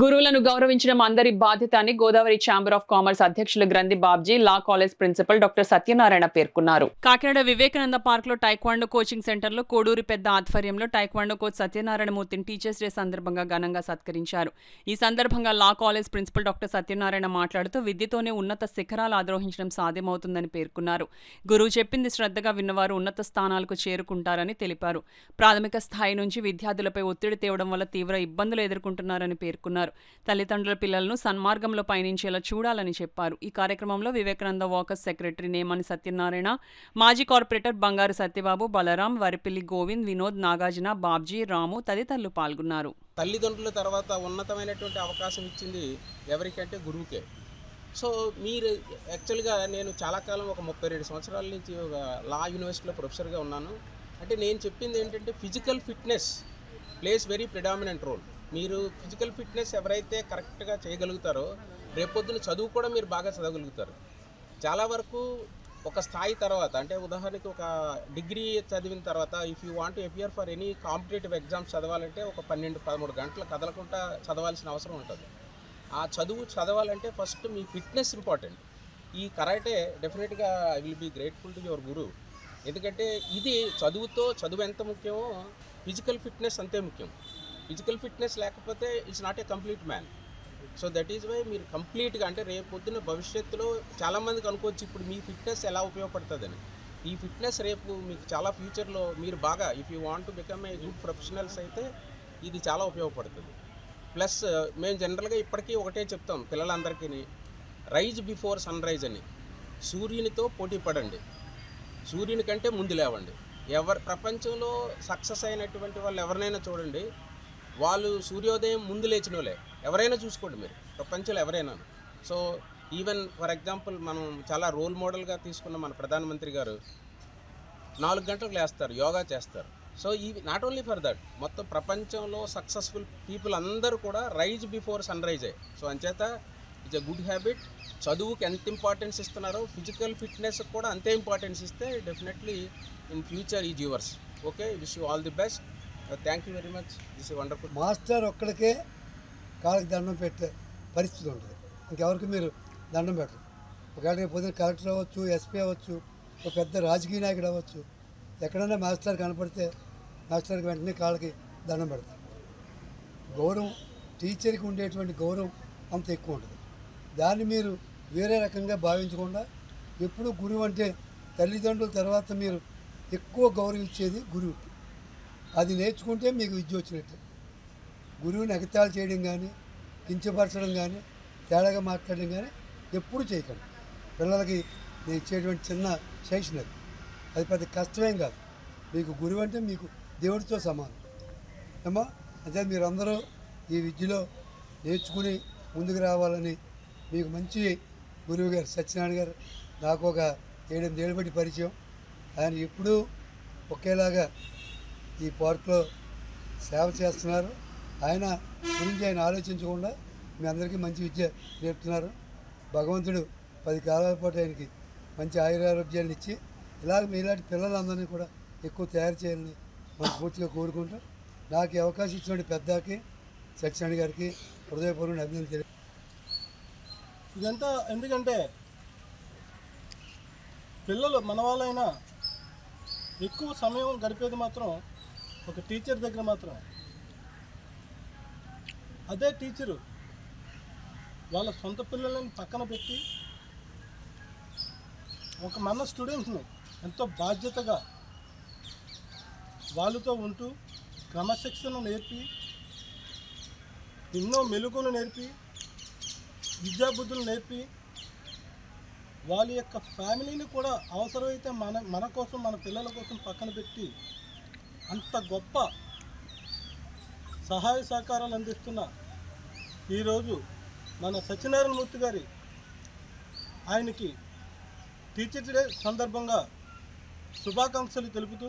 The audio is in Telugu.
గురువులను గౌరవించడం అందరి బాధ్యత అని గోదావరి ఛాంబర్ ఆఫ్ కామర్స్ అధ్యక్షులు Granthi Babji law college principal doctor Satyanarayana పేర్కొన్నారు. కాకినాడ వివేకానంద పార్క్ లో టైక్వాండో కోచింగ్ సెంటర్ లో కోడూరి పెద్ద ఆధ్వర్యంలో టైక్వాండో కోచ్ సత్యనారాయణ మూర్తిని టీచర్స్ డే సందర్భంగా ఘనంగా సత్కరించారు. ఈ సందర్భంగా law college principal doctor Satyanarayana మాట్లాడుతూ విద్యతోనే ఉన్నత శిఖరాలు అధిరోహించడం సాధ్యమవుతుందని పేర్కొన్నారు. గురువు చెప్పింది శ్రద్ధగా విన్నవారు ఉన్నత స్థానాలకు చేరుకుంటారని తెలిపారు. ప్రాథమిక స్థాయి నుంచి విద్యార్థులపై ఒత్తిడి తేవడం వల్ల తీవ్ర ఇబ్బందులు ఎదుర్కొంటున్నారని పేర్కొన్నారు. తల్లిదండ్రుల పిల్లలను సన్మార్గంలో పయనించేలా చూడాలని చెప్పారు. ఈ కార్యక్రమంలో వివేకానంద వాకర్స్ సెక్రటరీ నేమని సత్యనారాయణ, మాజీ కార్పొరేటర్ బంగారు సత్యబాబు, బలరాం, వరిపిల్లి గోవింద్, వినోద్, నాగార్జున, బాబ్జీ, రాము తదితరులు పాల్గొన్నారు. తల్లిదండ్రుల తర్వాత ఉన్నతమైనటువంటి అవకాశం ఇచ్చింది ఎవరికంటే గురువుకే. సో మీరు యాక్చువల్గా నేను చాలా కాలం ఒక 32 సంవత్సరాల నుంచి ఒక లా యూనివర్సిటీలో ప్రొఫెసర్గా ఉన్నాను. అంటే నేను చెప్పింది ఏంటంటే physical fitness plays very predominant role. మీరు ఫిజికల్ ఫిట్నెస్ ఎవరైతే కరెక్ట్గా చేయగలుగుతారో రేపొద్దున చదువు కూడా మీరు బాగా చదవగలుగుతారు. చాలా వరకు ఒక స్థాయి తర్వాత, అంటే ఉదాహరణకి ఒక డిగ్రీ చదివిన తర్వాత if you want appear for any competitive exams చదవాలంటే ఒక 12-13 గంటలు కదలకుండా చదవాల్సిన అవసరం ఉంటుంది. ఆ చదువు చదవాలంటే ఫస్ట్ మీ ఫిట్నెస్ ఇంపార్టెంట్. ఈ కరాటే డెఫినెట్గా I will be grateful to your guru. ఎందుకంటే ఇది చదువు ఎంత ముఖ్యమో ఫిజికల్ ఫిట్నెస్ అంతే ముఖ్యం. ఫిజికల్ ఫిట్నెస్ లేకపోతే it's not a complete man. So that is why మీరు కంప్లీట్గా, అంటే రేపు పొద్దున్న భవిష్యత్తులో చాలామందికి అనుకోవచ్చు ఇప్పుడు మీ ఫిట్నెస్ ఎలా ఉపయోగపడుతుందని. ఈ ఫిట్నెస్ రేపు మీకు చాలా ఫ్యూచర్లో మీరు బాగా if you want to become a good professionals అయితే ఇది చాలా ఉపయోగపడుతుంది. ప్లస్ మేము జనరల్గా ఇప్పటికీ ఒకటే చెప్తాం పిల్లలందరికీ, రైజ్ బిఫోర్ సన్ రైజ్ అని. సూర్యునితో పోటీ పడండి, సూర్యుని కంటే ముందు లేవండి. ప్రపంచంలో సక్సెస్ అయినటువంటి వాళ్ళు ఎవరినైనా చూడండి, వాళ్ళు సూర్యోదయం ముందు లేచిన వాళ్ళే. ఎవరైనా చూసుకోండి మీరు ప్రపంచంలో ఎవరైనా. సో ఈవెన్ ఫర్ ఎగ్జాంపుల్ మనం చాలా రోల్ మోడల్గా తీసుకున్న మన ప్రధానమంత్రి గారు 4 గంటలకు లేస్తారు, యోగా చేస్తారు. సో ఈ నాట్ ఓన్లీ ఫర్ దట్, మొత్తం ప్రపంచంలో సక్సెస్ఫుల్ పీపుల్ అందరూ కూడా రైజ్ బిఫోర్ సన్ రైజే. సో అంచేత ఇట్స్ ఎ గుడ్ హ్యాబిట్. చదువుకి ఎంత ఇంపార్టెన్స్ ఇస్తున్నారో ఫిజికల్ ఫిట్నెస్ కూడా అంతే ఇంపార్టెన్స్ ఇస్తే definitely in future is yours. Okay, wish you all the best. Thank you very much. This is wonderful. Master ఒక్కడికే కాళ్ళకి దండం పెట్టే పరిస్థితి ఉంటుంది, ఇంకెవరికి మీరు దండం పెట్టరు. ఒకవేళ పొద్దున కలెక్టర్ అవ్వచ్చు, ఎస్పీ అవ్వచ్చు, ఒక పెద్ద రాజకీయ నాయకుడు అవ్వచ్చు, ఎక్కడైనా మాస్టర్ కనపడితే మాస్టర్కి వెంటనే కాళ్ళకి దండం పెడతారు. గౌరవం, టీచర్కి ఉండేటువంటి గౌరవం అంత ఎక్కువ ఉంటుంది. దాన్ని మీరు వేరే రకంగా భావించకుండా ఎప్పుడు గురువు అంటే తల్లిదండ్రుల తర్వాత మీరు ఎక్కువ గౌరవించేది గురువుకి. అది నేర్చుకుంటే మీకు విద్య వచ్చినట్టే. గురువుని ఎగతాళి చేయడం కానీ, కించపరచడం కానీ, తేడాగా మాట్లాడడం కానీ ఎప్పుడు చేయకండి. పిల్లలకి నేను ఇచ్చేటువంటి చిన్న సజెషన్ అది పెద్ద కష్టమేం కాదు. మీకు గురువు అంటే మీకు దేవుడితో సమానం ఏమో. అదే మీరందరూ ఈ విద్యలో నేర్చుకుని ముందుకు రావాలని మీకు మంచి గురువు గారు సత్యనారాయణ గారు నాకు ఒక 7-8 ఏళ్ళ బట్టి పరిచయం. ఆయన ఎప్పుడూ ఒకేలాగా ఈ పార్క్లో సేవ చేస్తున్నారు. ఆయన గురించి ఆయన ఆలోచించకుండా మీ అందరికీ మంచి విద్య నేర్పుతున్నారు. భగవంతుడు 10 కాలాల పాటు ఆయనకి మంచి ఆయురారోగ్యాలను ఇచ్చి ఇలాంటి పిల్లలందరినీ కూడా ఎక్కువ తయారు చేయాలని మనస్ఫూర్తిగా కోరుకుంటూ నాకు ఈ అవకాశం ఇచ్చినటువంటి పెద్దకి సత్యనారాయణ గారికి హృదయపూర్వక అభినందనలు తెలియదు. ఇదంతా ఎందుకంటే పిల్లలు మన వాళ్ళైనా ఎక్కువ సమయం గడిపేది మాత్రం ఒక టీచర్ దగ్గర మాత్రమే. అదే టీచరు వాళ్ళ సొంత పిల్లలను పక్కన పెట్టి మన స్టూడెంట్స్ని ఎంతో బాధ్యతగా వాళ్ళతో ఉంటూ క్రమశిక్షణ నేర్పి, ఎన్నో మెలుగులు నేర్పి, విద్యాబుద్ధులు నేర్పి, వాళ్ళ యొక్క ఫ్యామిలీని కూడా అవసరమైతే మన కోసం, మన పిల్లల కోసం పక్కన పెట్టి అంత గొప్ప సహాయ సహకారాలు అందిస్తున్న ఈరోజు మన సత్యనారాయణ మూర్తి గారి ఆయనకి టీచర్స్ డే సందర్భంగా శుభాకాంక్షలు తెలుపుతూ